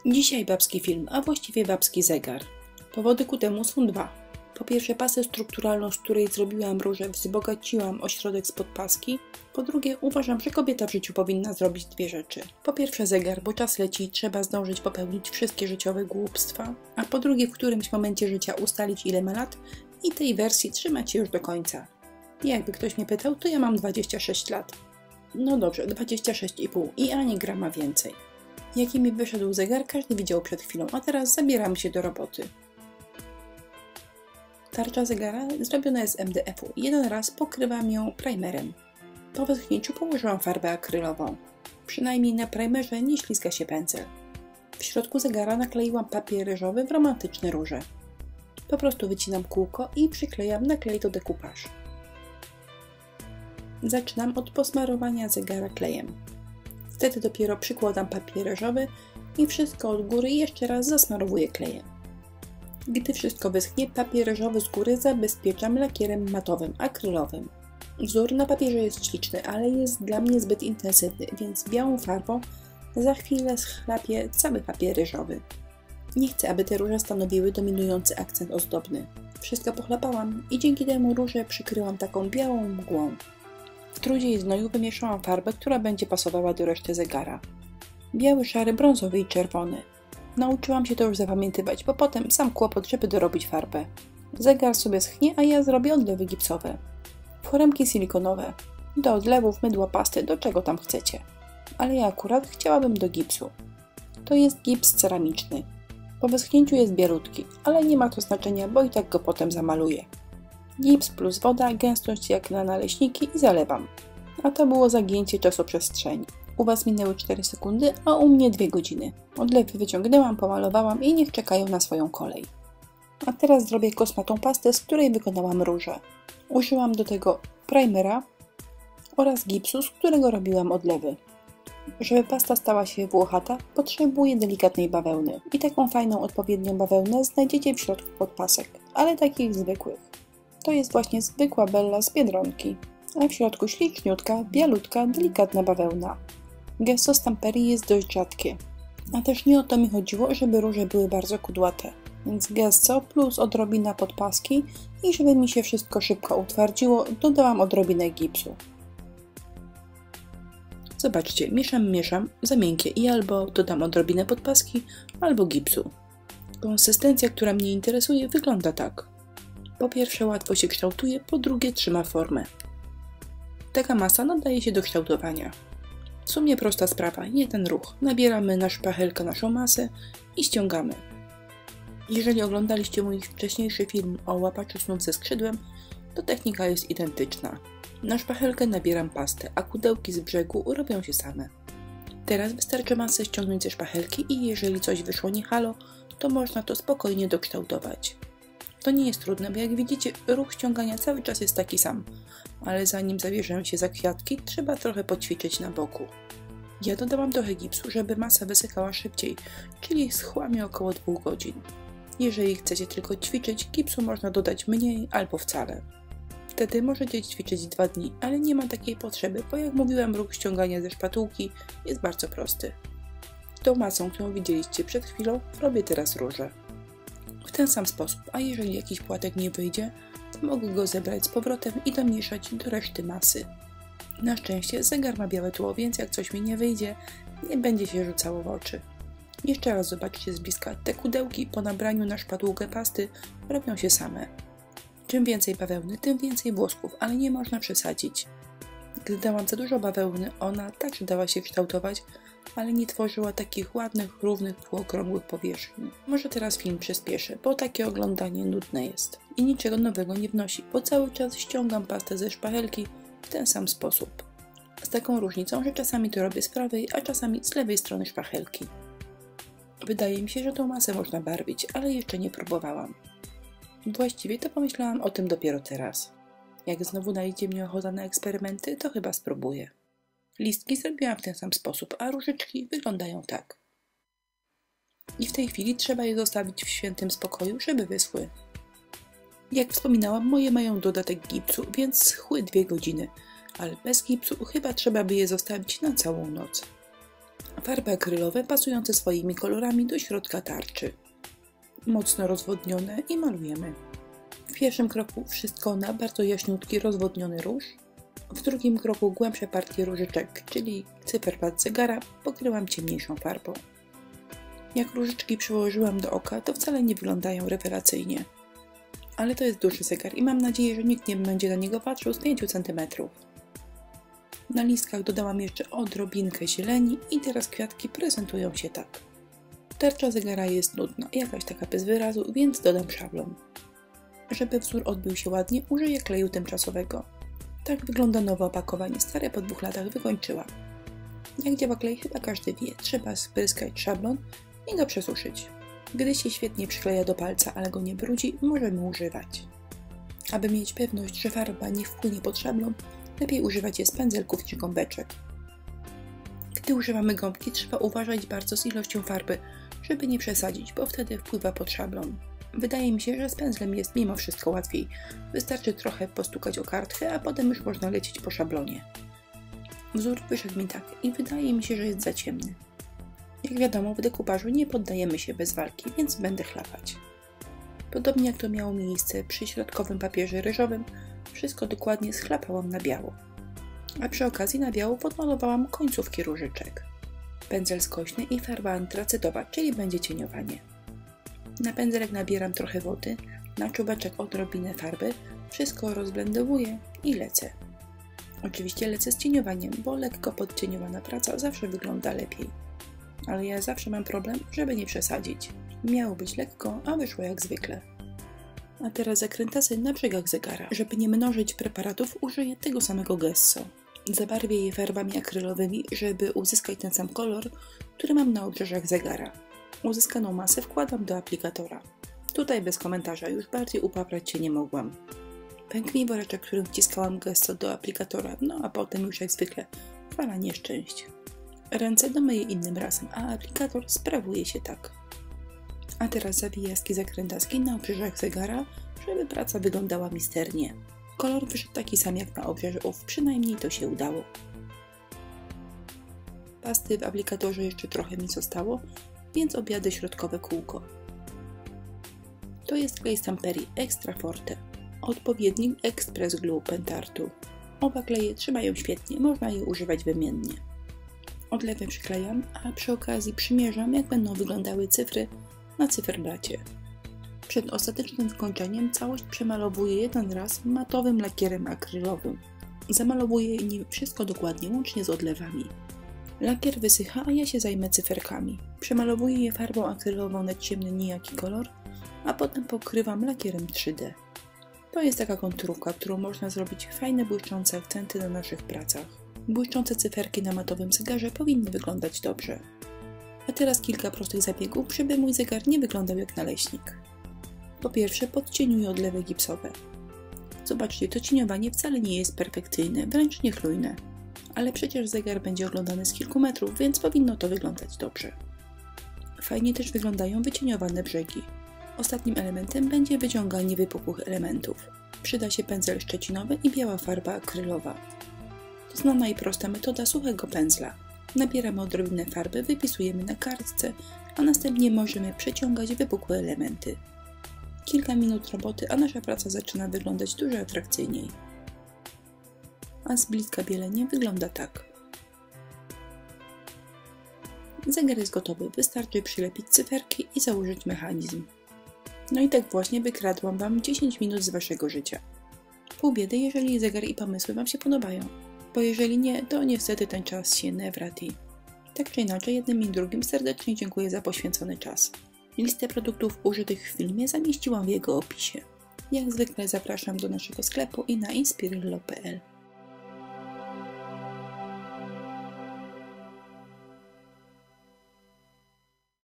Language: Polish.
Dzisiaj babski film, a właściwie babski zegar. Powody ku temu są dwa. Po pierwsze pasę strukturalną, z której zrobiłam różę, wzbogaciłam o środek spod paski. Po drugie uważam, że kobieta w życiu powinna zrobić dwie rzeczy. Po pierwsze zegar, bo czas leci i trzeba zdążyć popełnić wszystkie życiowe głupstwa. A po drugie w którymś momencie życia ustalić ile ma lat i tej wersji trzymać się już do końca. Jakby ktoś mnie pytał, to ja mam 26 lat. No dobrze, 26,5 i ani grama więcej. Jaki mi wyszedł zegar, każdy widział przed chwilą, a teraz zabieramy się do roboty. Tarcza zegara zrobiona jest z MDF-u. Jeden raz pokrywam ją primerem. Po wyschnięciu położyłam farbę akrylową. Przynajmniej na primerze nie ślizga się pędzel. W środku zegara nakleiłam papier ryżowy w romantyczne róże. Po prostu wycinam kółko i przyklejam na klej do decoupage. Zaczynam od posmarowania zegara klejem. Wtedy dopiero przykładam papier ryżowy i wszystko od góry jeszcze raz zasmarowuję klejem. Gdy wszystko wyschnie, papier ryżowy z góry zabezpieczam lakierem matowym, akrylowym. Wzór na papierze jest śliczny, ale jest dla mnie zbyt intensywny, więc białą farbą za chwilę schlapię cały papier ryżowy. Nie chcę, aby te róże stanowiły dominujący akcent ozdobny. Wszystko pochlapałam i dzięki temu róże przykryłam taką białą mgłą. W trudzie i znoju wymieszałam farbę, która będzie pasowała do reszty zegara. Biały, szary, brązowy i czerwony. Nauczyłam się to już zapamiętywać, bo potem sam kłopot, żeby dorobić farbę. Zegar sobie schnie, a ja zrobię odlewy gipsowe. Foremki silikonowe. Do odlewów, mydła, pasty, do czego tam chcecie. Ale ja akurat chciałabym do gipsu. To jest gips ceramiczny. Po wyschnięciu jest bielutki, ale nie ma to znaczenia, bo i tak go potem zamaluję. Gips plus woda, gęstość jak na naleśniki i zalewam. A to było zagięcie czasoprzestrzeni. U Was minęły 4 sekundy, a u mnie 2 godziny. Odlewy wyciągnęłam, pomalowałam i niech czekają na swoją kolej. A teraz zrobię kosmatą pastę, z której wykonałam róże. Użyłam do tego primera oraz gipsu, z którego robiłam odlewy. Żeby pasta stała się włochata, potrzebuję delikatnej bawełny. I taką fajną, odpowiednią bawełnę znajdziecie w środku podpasek, ale takich zwykłych. To jest właśnie zwykła Bella z Biedronki, a w środku śliczniutka, bialutka, delikatna bawełna. Gesso stamperii jest dość rzadkie, a też nie o to mi chodziło, żeby róże były bardzo kudłate. Więc gesso plus odrobina podpaski i żeby mi się wszystko szybko utwardziło, dodałam odrobinę gipsu. Zobaczcie, mieszam, za miękkie i albo dodam odrobinę podpaski, albo gipsu. Konsystencja, która mnie interesuje, wygląda tak. Po pierwsze łatwo się kształtuje, po drugie trzyma formę. Taka masa nadaje się do kształtowania. W sumie prosta sprawa, jeden ruch. Nabieramy na szpachelkę naszą masę i ściągamy. Jeżeli oglądaliście mój wcześniejszy film o łapaczu snów ze skrzydłem, to technika jest identyczna. Na szpachelkę nabieram pastę, a kudełki z brzegu robią się same. Teraz wystarczy masę ściągnąć ze szpachelki i jeżeli coś wyszło nie halo, to można to spokojnie dokształtować. To nie jest trudne, bo jak widzicie, ruch ściągania cały czas jest taki sam, ale zanim zabierzemy się za kwiatki, trzeba trochę poćwiczyć na boku. Ja dodałam trochę gipsu, żeby masa wysychała szybciej, czyli schła mi około 2 godzin. Jeżeli chcecie tylko ćwiczyć, gipsu można dodać mniej albo wcale. Wtedy możecie ćwiczyć 2 dni, ale nie ma takiej potrzeby, bo jak mówiłam, ruch ściągania ze szpatułki jest bardzo prosty. Tą masą, którą widzieliście przed chwilą, robię teraz róże. W ten sam sposób, a jeżeli jakiś płatek nie wyjdzie, to mogę go zebrać z powrotem i domieszać do reszty masy. Na szczęście zegar ma białe tło, więc jak coś mi nie wyjdzie, nie będzie się rzucało w oczy. Jeszcze raz zobaczcie z bliska, te kudełki po nabraniu na szpatułkę pasty robią się same. Czym więcej bawełny, tym więcej włosków, ale nie można przesadzić. Gdy dałam za dużo bawełny, ona także dała się kształtować, ale nie tworzyła takich ładnych, równych, półokrągłych powierzchni. Może teraz film przyspieszę, bo takie oglądanie nudne jest. I niczego nowego nie wnosi, bo cały czas ściągam pastę ze szpachelki w ten sam sposób. Z taką różnicą, że czasami to robię z prawej, a czasami z lewej strony szpachelki. Wydaje mi się, że tą masę można barwić, ale jeszcze nie próbowałam. Właściwie to pomyślałam o tym dopiero teraz. Jak znowu najdzie mnie ochota na eksperymenty, to chyba spróbuję. Listki zrobiłam w ten sam sposób, a różyczki wyglądają tak. I w tej chwili trzeba je zostawić w świętym spokoju, żeby wyschły. Jak wspominałam, moje mają dodatek gipsu, więc schły 2 godziny, ale bez gipsu chyba trzeba by je zostawić na całą noc. farby akrylowe pasujące swoimi kolorami do środka tarczy. Mocno rozwodnione i malujemy. W pierwszym kroku wszystko na bardzo jaśniutki, rozwodniony róż. W drugim kroku głębsze partie różyczek, czyli cyferblat zegara, pokrywam ciemniejszą farbą. Jak różyczki przyłożyłam do oka, to wcale nie wyglądają rewelacyjnie. Ale to jest duży zegar i mam nadzieję, że nikt nie będzie na niego patrzył z 5 cm. Na listkach dodałam jeszcze odrobinkę zieleni i teraz kwiatki prezentują się tak. Tarcza zegara jest nudna, jakaś taka bez wyrazu, więc dodam szablon. Żeby wzór odbył się ładnie, użyję kleju tymczasowego. Tak wygląda nowe opakowanie, stare po 2 latach wykończyłam. Jak działa klej, chyba każdy wie, trzeba spryskać szablon i go przesuszyć. Gdy się świetnie przykleja do palca, ale go nie brudzi, możemy używać. Aby mieć pewność, że farba nie wpłynie pod szablon, lepiej używać je z pędzelków czy gąbeczek. Gdy używamy gąbki, trzeba uważać bardzo z ilością farby, żeby nie przesadzić, bo wtedy wpływa pod szablon. Wydaje mi się, że z pędzlem jest mimo wszystko łatwiej. Wystarczy trochę postukać o kartkę, a potem już można lecieć po szablonie. Wzór wyszedł mi tak i wydaje mi się, że jest za ciemny. Jak wiadomo, w dekupażu nie poddajemy się bez walki, więc będę chlapać. Podobnie jak to miało miejsce przy środkowym papierze ryżowym, wszystko dokładnie schlapałam na biało. A przy okazji na biało podmalowałam końcówki różyczek. Pędzel skośny i farba antracytowa, czyli będzie cieniowanie. Na pędzelek nabieram trochę wody, na czubeczek odrobinę farby, wszystko rozblendowuję i lecę. Oczywiście lecę z cieniowaniem, bo lekko podcieniowana praca zawsze wygląda lepiej. Ale ja zawsze mam problem, żeby nie przesadzić. Miało być lekko, a wyszło jak zwykle. A teraz zakrętasy na brzegach zegara. Żeby nie mnożyć preparatów, użyję tego samego gesso. Zabarwię je farbami akrylowymi, żeby uzyskać ten sam kolor, który mam na obrzeżach zegara. Uzyskaną masę wkładam do aplikatora. Tutaj bez komentarza, już bardziej upaprać się nie mogłam. Pękł mi woreczek, którym wciskałam gesso do aplikatora, no a potem już jak zwykle fala nieszczęść. Ręce domyję innym razem, a aplikator sprawuje się tak. A teraz zawijaski zakrętaski na obrzeżach zegara, żeby praca wyglądała misternie. Kolor wyszedł taki sam jak na obrzeżach, przynajmniej to się udało. Pasty w aplikatorze jeszcze trochę mi zostało, więc objadę środkowe kółko. To jest klej Stamperi Extra Forte, odpowiednik Express Glue Pentartu. Oba kleje trzymają świetnie, można je używać wymiennie. Odlewem przyklejam, a przy okazji przymierzam, jak będą wyglądały cyfry na cyferblacie. Przed ostatecznym wykończeniem całość przemalowuję jeden raz matowym lakierem akrylowym. Zamalowuję nim wszystko dokładnie, łącznie z odlewami. Lakier wysycha, a ja się zajmę cyferkami. Przemalowuję je farbą akrylową na ciemny nijaki kolor, a potem pokrywam lakierem 3D. To jest taka konturówka, którą można zrobić fajne błyszczące akcenty na naszych pracach. Błyszczące cyferki na matowym zegarze powinny wyglądać dobrze. A teraz kilka prostych zabiegów, żeby mój zegar nie wyglądał jak naleśnik. Po pierwsze podcieniuję odlewy gipsowe. Zobaczcie, to cieniowanie wcale nie jest perfekcyjne, wręcz niechlujne. Ale przecież zegar będzie oglądany z kilku metrów, więc powinno to wyglądać dobrze. Fajnie też wyglądają wycieniowane brzegi. Ostatnim elementem będzie wyciąganie wypukłych elementów. Przyda się pędzel szczecinowy i biała farba akrylowa. To znana i prosta metoda suchego pędzla. Nabieramy odrobinę farby, wypisujemy na kartce, a następnie możemy przeciągać wypukłe elementy. Kilka minut roboty, a nasza praca zaczyna wyglądać dużo atrakcyjniej. A z bliska bielenie wygląda tak. Zegar jest gotowy, wystarczy przylepić cyferki i założyć mechanizm. No i tak właśnie wykradłam Wam 10 minut z Waszego życia. Pół biedy, jeżeli zegar i pomysły Wam się podobają, bo jeżeli nie, to niestety ten czas się nie wraci. Tak czy inaczej, jednym i drugim serdecznie dziękuję za poświęcony czas. Listę produktów użytych w filmie zamieściłam w jego opisie. Jak zwykle zapraszam do naszego sklepu i na inspirillo.pl.